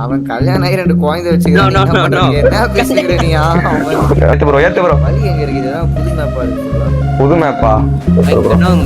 அவன் கல்யாணம் ஆகி 2 குழந்தை No, வச்சுக்கிறான். no, என்ன no, no. பண்றீங்க? என்ன பேசிக்கிற நீ? ஏத்து ப்ரோ ஏத்து ப்ரோ. வழி எங்க இருக்குது? இதான் புது மேப்பா இருக்கு. புது மேப்பா.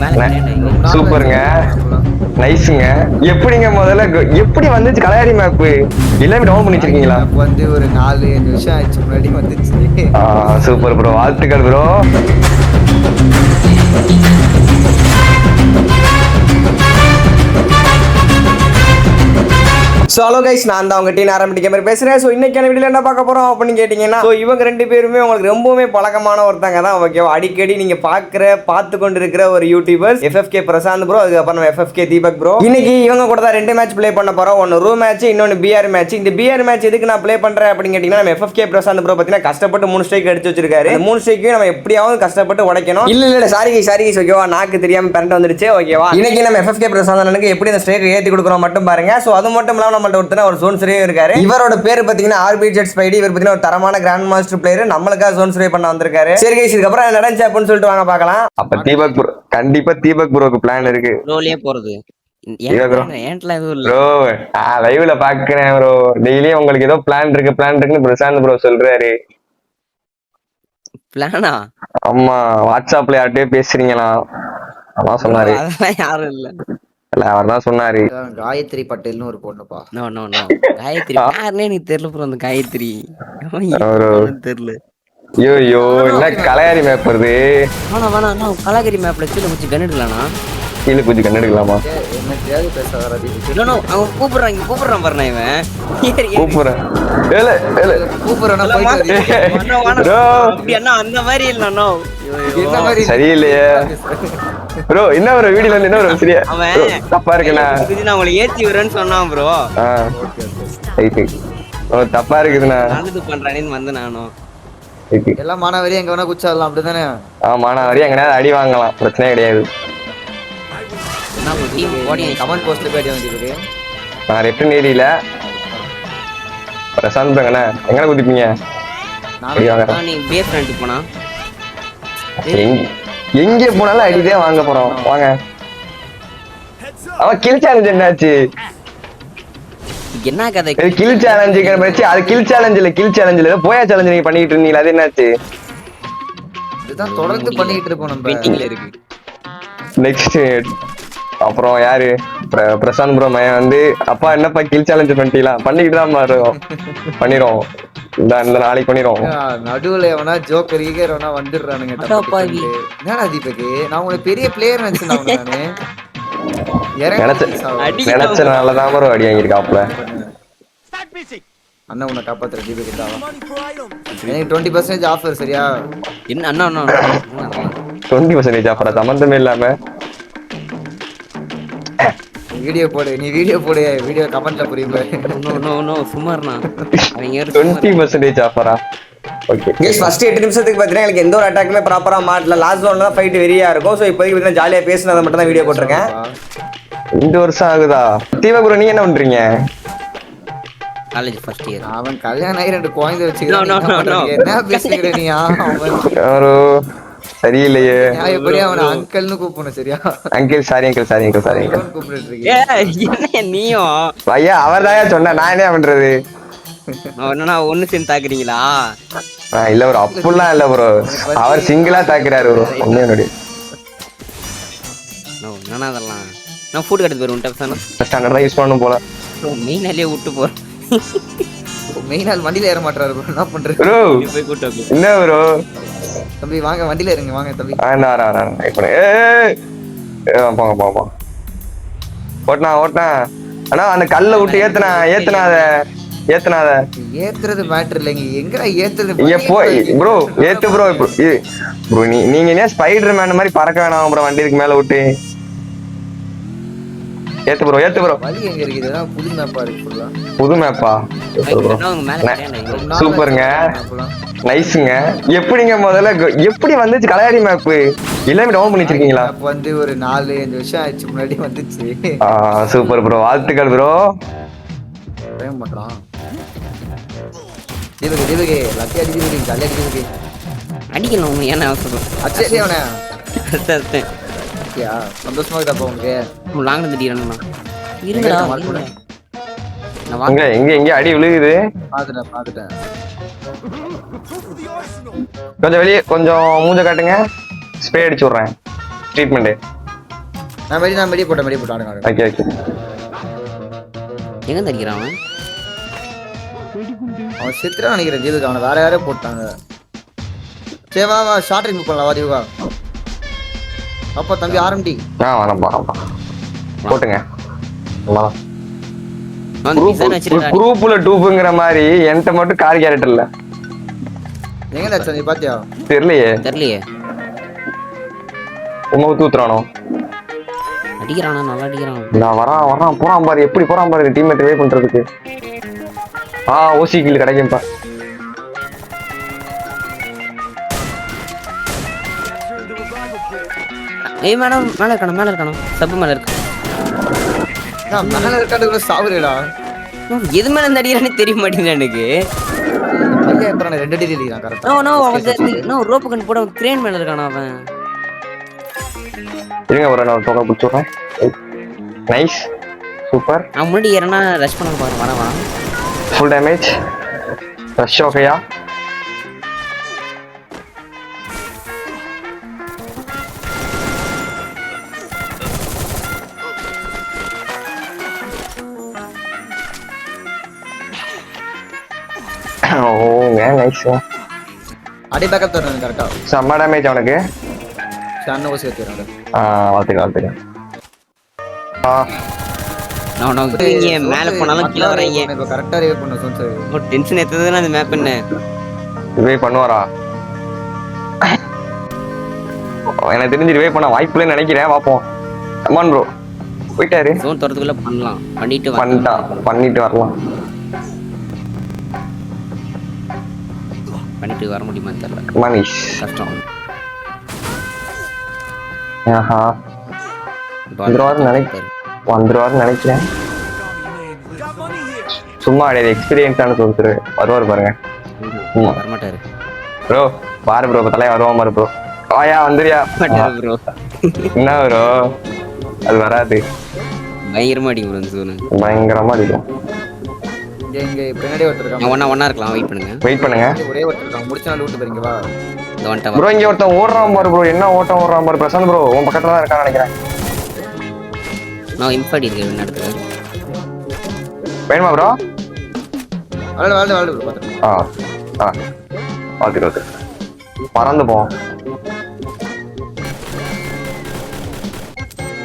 மேல கிடையாது. சூப்பருங்க. நைஸ்ங்க. எப்படிங்க முதல்ல எப்படி வந்துச்சு கலையாரி மேப்? எல்லாமே டவுன் பண்ணி வச்சிருக்கீங்களா? அப்ப வந்து ஒரு 4-5 வருஷம் ஆச்சு முன்னாடி வந்துச்சு. Super bro. வாழ்த்துக்கள் ப்ரோ. ஸோ ஹலோ கைஸ், நான் தான் உங்கள் டீன் ஆரம்பிக்க மாதிரி பேசுகிறேன். ஸோ இன்னைக்கான வீடியோவில் என்ன பார்க்க போகிறோம் அப்படின்னு கேட்டிங்கன்னா, ஸோ இவங்க 2 பேருமே உங்களுக்கு ரொம்பவுமே பழக்கமான ஒருத்தங்க தான். ஓகேவா, அடிக்கடி நீங்கள் பார்த்து கொண்டு இருக்கிற ஒரு யூடியூபர்ஸ் FFK பிரசாந்த் ப்ரோ, அதுக்கப்புறம் FFK தீபக் ப்ரோ. இன்னைக்கு இவங்க கூட தான் 2 மேட்ச் ப்ளே பண்ண போகிறோம். ஒன்று ரூம் மேட்ச், இன்னொன்று பிஆர் மேட்ச். இந்த பிஆர் மேட்ச் எதுக்கு நான் ப்ளே பண்ணுறேன் அப்படின்னு கேட்டிங்கன்னா, நம்ம FFK பிரசாந்த் ப்ரோ பார்த்தீங்கன்னா கஷ்டப்பட்டு 3 ஸ்ட்ரைக் அடிச்சு வச்சிருக்காரு. 3 ஸ்ட்ரைக்கையும் நம்ம எப்படியாவது கஷ்டப்பட்டு உடைக்கணும். இல்லை சாரி கைஸ், ஓகேவா, நாக்கு தெரியாமல் பேரண்ட் வந்துருச்சு. ஓகேவா, இன்னைக்கு நம்ம FFK பிரசாந்த் எப்படி இந்த ஸ்ட்ரைக் ஏற்றி கொடுக்குறோம் மட்டும் பாருங்க. ஸோ அது மட்டும் இல்லாமல் நம்மள்ட்ட ஒருத்தர் ஒரு ஜோன் சர்வே இருக்காரு. இவரோட பேர் பாத்தீங்கன்னா ஆர்பிஜெட் ஸ்பைடி. இவர் பாத்தீங்கன்னா ஒரு தரமான கிராண்ட் மாஸ்டர் பிளேயர். நம்மளுக்காக ஜோன் சர்வே பண்ண வந்திருக்காரு. சரி கைஸ், இதுக்கு அப்புறம் என்ன நடந்துச்சு அப்படின்னு சொல்லிட்டு வாங்க பார்க்கலாம். அப்ப தீபக் ப்ரோ, கண்டிப்பா தீபக் ப்ரோக்கு பிளான் இருக்கு. ரோலியே போறது. ஏன்ட்ல எதுவும் இல்ல ப்ரோ. லைவ்ல பாக்குறேன் ப்ரோ. டெய்லியும் உங்களுக்கு ஏதோ பிளான் இருக்குன்னு பிரசாந்த் ப்ரோ சொல்றாரு. பிளானா? ஆமா, வாட்ஸ்அப்ல யார்கிட்டயே பேசுறீங்களா? அதான் சொன்னாரு. அதெல்லாம் யாரும் இல்ல. அவர் தான் சொன்னாரு. காயத்ரி பட்டேல்னு ஒரு பொண்ணுப்பா. நோ காயத்ரி யாருன்னே எனக்கு தெரியல ப்ரோ. அந்த காயத்ரி தெரியல. ஐயோ, என்ன கலையாரி மேப் வருது? வேணா கலாகிரி மேப்ல கீழே கொஞ்சம் கன் எடுக்கலாம்னா? கீழே கொஞ்சம் கன் எடுக்கலாமா? என்ன தேவை பேச வராது. அவன் கூப்பிடுறான் பாருண்ணா. இவன் கூப்பிடுறேன். அந்த மாதிரி இல்ல. சரியில்லையே ப்ரோ. என்ன ப்ரோ வீடியோல இருந்து என்ன ப்ரோ சரியா தப்பா இருக்குண்ணா? நான் உங்களை ஏத்தி வரேன்னு சொன்னான் ப்ரோ. தப்பா இருக்குதுண்ணா. நல்லது பண்றானேன்னு வந்து நானும் எல்லாம் மானாவரி எங்க வேணா குச்சாடலாம் அப்படிதானே? மானாவரி எங்கனா அடி வாங்கலாம், பிரச்சனை கிடையாது. கமெண்ட் போஸ்ட்ல போய் அடி வாங்கிருக்கு. நான் ரெட்டு நேரியில பிரசாந்த் எங்கண்ணா எங்கன குதிப்பீங்க? நீ பேஸ் பண்ணிட்டு போனா எங்க போனாலும் அடிதான் வாங்க போறோம். வாங்க. அவன் கில் சேலஞ்ச் என்னாச்சு? என்ன கதை? கில் சேலஞ்சுங்கிற மாதிரி அது கில் சேலஞ்ச் இல்ல போயா சேலஞ்ச் நீங்க பண்ணிட்டு இருந்தீங்களா? அது என்னாச்சு? இதுதான் தொடர்ந்து பண்ணிட்டு இருக்கோம் நம்ம. பெயிண்டிங்ல இருக்கு. நெக்ஸ்ட் அப்புறம் யாரு? பிரசாந்த் ப்ரோ மையன் வந்து அப்பா என்னப்பா கில் சேலஞ்ச் பண்ணிட்டீங்களா? பண்ணிக்கிட்டு தான் பண்ணிடுவோம். இந்த நாளைக்கு பண்ணிடுவோம். நடுவுல எவனா ஜோக்கர் ஈகர் எவனா வந்துடுறானுங்க. என்னடா தீபக், நான் உனக்கு பெரிய பிளேயர் நினைச்சேன். நானு நினைச்சனாலதான் ப்ரோ அடி வாங்கியிருக்காப்ல. அண்ணா உன்னை காப்பாத்துற தீபக். எனக்கு 20% ஆஃபர். சரியா? என்ன அண்ணா 20% ஆஃபரா? சம்பந்தமே இல்லாம வீடியோ போடு. நீ வீடியோ போடு. வீடியோ கமெண்ட்ல புரியுது. நோ சுமார்னா. அவங்க 20% ஆஃபரா? ஓகே गाइस, ஃபர்ஸ்ட் 8 நிமிஷத்துக்கு பாத்தீங்கன்னா எனக்கு எந்த ஒரு அட்டாக்குமே ப்ராப்பரா மாட்டல. லாஸ்ட் ஜோன்ல தான் ஃபைட் வெரியா இருக்கும். சோ இப்போதைக்கு பாத்தீங்கன்னா ஜாலியா பேசினத மட்டும் தான் வீடியோ போட்டுருக்கேன். 2 வருஷம் ஆகுதா? தீபக் ப்ரோ நீங்க என்ன பண்றீங்க? College first year. அவன் கல்யாணம் ஆகி 2 குழந்தை வச்சுக்கிறான். என்ன பேசிக்கிற நீ? ஒரு சரியில்லையே. நான் எப்படி அவனை அங்கிள்னு கூப்பிடணும்? சரியா? அங்கிள் சாரி கூப்பிட்டு இருக்கேன். நீயும் ஐயா அவர் தான் சொன்ன. நான் என்ன பண்றது? என்னன்னா ஒண்ணு சேர்ந்து தாக்குறீங்களா? இல்ல ப்ரோ, அப்படிலாம் இல்ல ப்ரோ. அவர் சிங்கிளா தாக்குறாரு ப்ரோ. என்னன்னா அதெல்லாம் நான் ஃபுட் கட்டு போறேன். ஸ்டாண்டர்ட் தான் யூஸ் பண்ணனும் போல. மெயினாலே விட்டு போறேன். மெயினால் வண்டியில ஏற மாட்டாரு ப்ரோ. என்ன பண்றது ப்ரோ? போய் கூட்டு என்ன ப்ரோ? தம்பி வாங்க வண்டியில இருங்க. வாங்க தம்பி. போங்க. ஓட்டினா அண்ணா அந்த கல்ல விட்டு ஏத்துனாத. ஏத்துறது மேட்டர் இல்லைங்க. எங்கடா ஏத்துறது? இங்க போய் ப்ரோ ஏத்து ப்ரோ. ப்ரோ நீங்க என்ன ஸ்பைடர் மேன் மாதிரி பறக்க வேணாம் ப்ரோ. வண்டி இருக்கு மேல விட்டு ஏத்து ப்ரோ. வழி எங்க இருக்குது? இதான் புது மேப்பா இருக்கு. ஃபுல்லா புது மேப்பா? சூப்பருங்க. நைஸ்ங்க. எப்படிங்க முதல்ல எப்படி வந்துச்சு கலையாரி மேப்? எல்லாமே டவுன் பண்ணி வச்சிருக்கீங்களா? அப்ப வந்து ஒரு 4-5 வருஷம் ஆச்சு முன்னாடி வந்துச்சு. Super bro. வாழ்த்துக்கள் ப்ரோ. டைம் பண்றான். தீபக் லக்கி அடி தீபக். ஜாலியா தீபக் அடிக்கணும். ஏன்னா அவசரம் அச்சே அவனே. ஓகேயா? சந்தோஷமா இருக்கா உங்களுக்கு? லாங்ல திடீரனா இருங்கடா. நான் வாங்க. எங்க அடி விழுகுது. பாத்துட்டேன். கொஞ்சம் வெளியே கொஞ்சம் மூஞ்ச காட்டுங்க. ஸ்ப்ரே அடிச்சு விடுறேன். ட்ரீட்மெண்ட். நான் வெளியே போட்டேன் ஆடுங்க. ஓகே. எங்க தடிக்கிறான் அவன்? அவன் செத்துறான் நினைக்கிறேன். ஜீவுக்கு அவனை வேற யாரோ போட்டாங்க. சரி வா ஷார்ட் ரிமூவ் பண்ணலாம். வா ஜீவா. அப்பா தம்பி ஆரம்பி. வரப்பா போட்டுங்க. அவன் டிசைன் வச்சிருக்கான். குரூப்ல டூப்ங்கற மாதிரி என்கிட்ட மட்டும் கார் கேரக்டர் இல்ல. எங்க தச்ச நீ பாத்தியா? தெரியலையே. உமா தூத்துறானோ? அடிக்கிறானா? நல்லா அடிக்கிறான். நான் வரான் போறான் பாரு. எப்படி போறான் பாரு டீம்மேட் வே பண்றதுக்கு. ஓசி கில் கிடைக்கும்பா. ஏய் மேடம் மேல இருக்கானோ? சப் மேல இருக்கு. நான் மேல இருக்காதுக்குள்ள சாவுறேடா. எது மேல அடிக்கிறானே தெரிய மாட்டேங்குது எனக்கு. பையன் எப்பறானே 2 அடி அடிக்கிறான் கரெக்ட்டா. நோ ரோப் கன் போட கிரேன் மேல இருக்கானா அவன். இருங்க வர நான் தோக்க புடிச்சுறேன். நைஸ். சூப்பர். அவன் முன்னாடி ஏறனா ரஷ் பண்ண பாரு. வா. Full damage. ரஷ் ஓகேயா? நைஸ். அடி பேக்கப் தரணும் கரெக்ட்டா. செம்ம டேமேஜ் அவனுக்கு. சான்ன ஓசி ஏத்துறாங்க. வாழ்த்துக்கள். நான் மேல போனாலும் கீழ வரீங்க. இப்ப கரெக்ட்டா ரிவைவ் பண்ண சொன்ன. ஒரு டென்ஷன் ஏத்துதுன்னா அந்த மேப் என்ன ரிவைவ் பண்ணுவாரா? எனக்கு தெரிஞ்சு ரிவைவ் பண்ண வாய்ப்பு இல்லைன்னு நினைக்கிறேன். பாப்போம். Come on bro. போயிட்டாரு. ஜோன் தரதுக்குள்ள பண்ணலாம். பண்ணிட்டு வரலாம். பண்ணிட்டு வர முடியுமா தெரியல. மனிஷ் கஷ்டம். வந்துருவாருன்னு நினைக்கிறேன். சும்மா கிடையாது. எக்ஸ்பீரியன்ஸானு சொல்லிட்டு வருவார் பாருங்க. வரமாட்டாரு ப்ரோ. பாரு ப்ரோ தலையா வருவான் பாரு ப்ரோ. வந்துரியா ப்ரோ? என்ன ப்ரோ அது வராது. பயங்கரமா அடிக்கும் ப்ரோ. பயங்கரமா அடிக்கும். இங்க பின்னாடி ஒருத்தர் ஒண்ணா இருக்கலாம். வெயிட் பண்ணுங்க. ஒரே ஒருத்தர் இருக்கான். முடிச்சா லூட் போறீங்க வா. இந்த வந்துட்ட ப்ரோ. இங்க ஒருத்தன் ஓடுறான் பாரு ப்ரோ. என்ன ஓட்டம் ஓடுறான் பாரு. பிரசாந்த் ப்ரோ உன் பக்கத்துல தான் இருக்கான்னு நினைக்கிறேன். நான் இன்ஃபாடி இருக்கேன் இந்த இடத்துல. வேணுமா ப்ரோ? வாழ் ப்ரோ பாத்து. ஓகே. பறந்து போவோம்.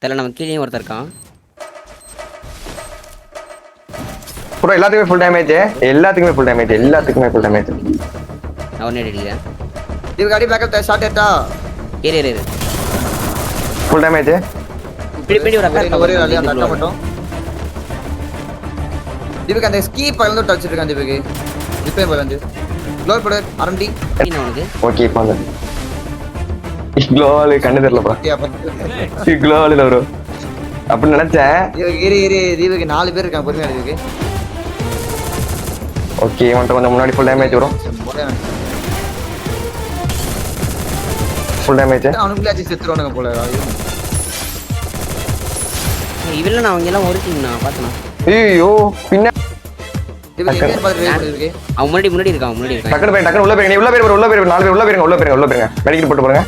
தெரியல. நம்ம கீழே ஒருத்தர் இருக்கான் ப்ரோ. எல்லாத்துக்குமே ஃபுல் டேமேஜ். நான் ஒண்ணே அடிக்கிறேன். இது காடி பேக்கப் ஷாட் ஏட்டா. ஏறு. Full damage. பிடி ஒரு அக்கா ஒரே ஆளு அந்த அக்கா மட்டும். இதுக்கு அந்த ஸ்கீ பலந்து டச் இருக்கான் இதுக்கு. இப்போ பலந்து. க்ளோர் போடு ஆரம்பி. என்ன உனக்கு? ஓகே பாங்க. க்ளோவால கண்ணு தெரியல ப்ரோ. க்ளோவால ப்ரோ. அப்படி நினைச்சேன். இரு இதுக்கு 4 பேர் இருக்காங்க பொறுமையா இதுக்கு. ஓகே வந்து கொஞ்சம் முன்னாடி ஃபுல் டேமேஜ் வரும். Full damage. அவனுக்குள்ள செத்துறானுங்க போல. இவல்ல நான் அவங்க எல்லாம் ஒரு டீம் நான் பார்த்தேன். ஐயோ பின்ன அவன் முன்னாடி இருக்கான். டக்குனு உள்ள போய் 4 பேர் உள்ள போயிருங்க. மெடிக்கல் போட்டு போறங்க.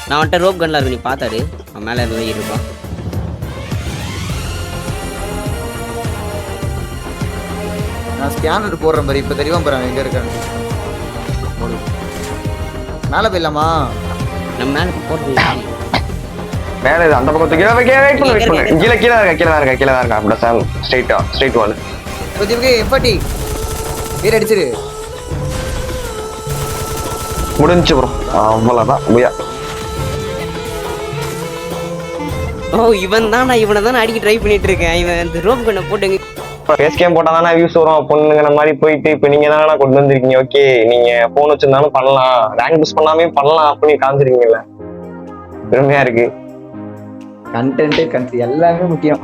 நான் வந்துட்டு ரோப் கன்ல இருக்கு. நீ பார்த்தாரு அவன் மேல இருந்து இருப்பான். நான் ஸ்கேனர் போடுறேன் பாரு. இப்ப தெரியாம போறாங்க எங்க இருக்காங்க. மேல போயிடலாமா? நம்ம மேல போறது மேல அந்த பக்கத்துக்கு வெயிட் பண்ணு. கீழ தான் இருக்கா. அப்படியே ஸ்ட்ரைட் வால். இதுக்கு எஃபர்ட்டி வீர அடிச்சிரு. முடிஞ்சு ப்ரோ. அவ்வளவுதான். புயா. இவன் தான். நான் இவனை தான் அடிக்க ட்ரை பண்ணிட்டு இருக்கேன். இவன் அந்த ரோப் கன்னை போட்டுங்க. ஃபேஸ் கேம் போட்டா தானே வியூஸ் வரும். பொண்ணுங்கிற மாதிரி போயிட்டு இப்போ நீங்க தானே கொண்டு வந்திருக்கீங்க. ஓகே நீங்க போன் வச்சிருந்தாலும் பண்ணலாம். ரேங்க் புஷ் பண்ணாமே பண்ணலாம் அப்படின்னு காமிச்சிருக்கீங்கல்ல. பெருமையா இருக்கு. கண்டென்ட் எல்லாமே முக்கியம்.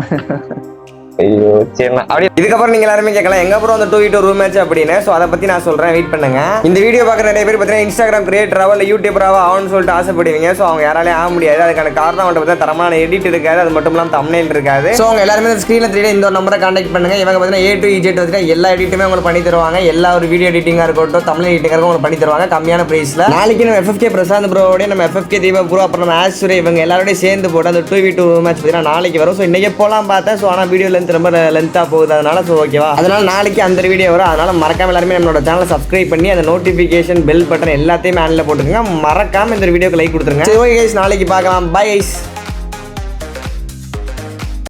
ஐயோ சரிண்ணா அப்படியே இதுக்கப்புறம் நீங்க எல்லாருமே கேட்கலாம் எங்க அப்புறம் அந்த 2v2 ரூம் மேட்ச் அப்படின்னு. ஸோ அதை பத்தி நான் சொல்றேன், வெயிட் பண்ணுங்க. இந்த வீடியோ பார்க்குற நிறைய பேர் பார்த்தீங்கன்னா இன்ஸ்டாகிராம் கிரியேட்டராவோ இல்லை யூடியூபராவோ ஆகும்னு சொல்லிட்டு ஆசைப்படுவீங்க. ஸோ அவங்க யாராலையும் ஆக முடியாது. அதுக்கான காரணம் அவங்கள்ட்ட பார்த்தா தரமான எடிட் இருக்காது, அது மட்டும் இல்லாமல் தம்ப்நெயில் இருக்காது. ஸோ அவங்க எல்லாருமே ஸ்க்ரீனில் 3D இந்த ஒரு நம்பரை கான்டாக்ட் பண்ணுங்க. இவங்க பார்த்தீங்கன்னா A to Z பார்த்தீங்கன்னா எல்லா எடிட்டுமே உங்களுக்கு பண்ணி தருவாங்க. எல்லா ஒரு வீடியோ எடிட்டிங்காக இருக்கட்டும், தமிழ் எடிட்டிங்காக உங்களுக்கு பண்ணி தருவாங்க கம்மியான பிரைஸ்ல. நாளைக்கு நம்ம FFK பிரசாந்த் ப்ரோவோட நம்ம FFK தீபா ப்ரோ அப்புறம் நம்ம ஆஸ்வரே இவங்க எல்லாரோடய சேர்ந்து போட்டு அந்த 2v2 மேட்ச் பார்த்தீங்கன்னா நாளைக்கு வரும். ஸோ இன்னைக்கு போலாம் பார்த்தேன். ஸோ ஆனால் வீடியோ லென்த் ரொம்ப லென்த்தாக போகுது, அதனால ஸோ ஓகேவா, அதனால நாளைக்கு அந்த வீடியோ வரும். அதனால மறக்காம எல்லாருமே நம்மளோட சேனலை சப்ஸ்கிரைப் பண்ணி அந்த நோட்டிஃபிகேஷன் பெல் பட்டன் எல்லாத்தையுமே ஆன்ல போட்டுக்கோங்க. மறக்காம இந்த வீடியோக்கு லைக் கொடுத்துருங்க. சரி ஓகே கைஸ், நாளைக்கு பார்க்கலாம். Bye guys.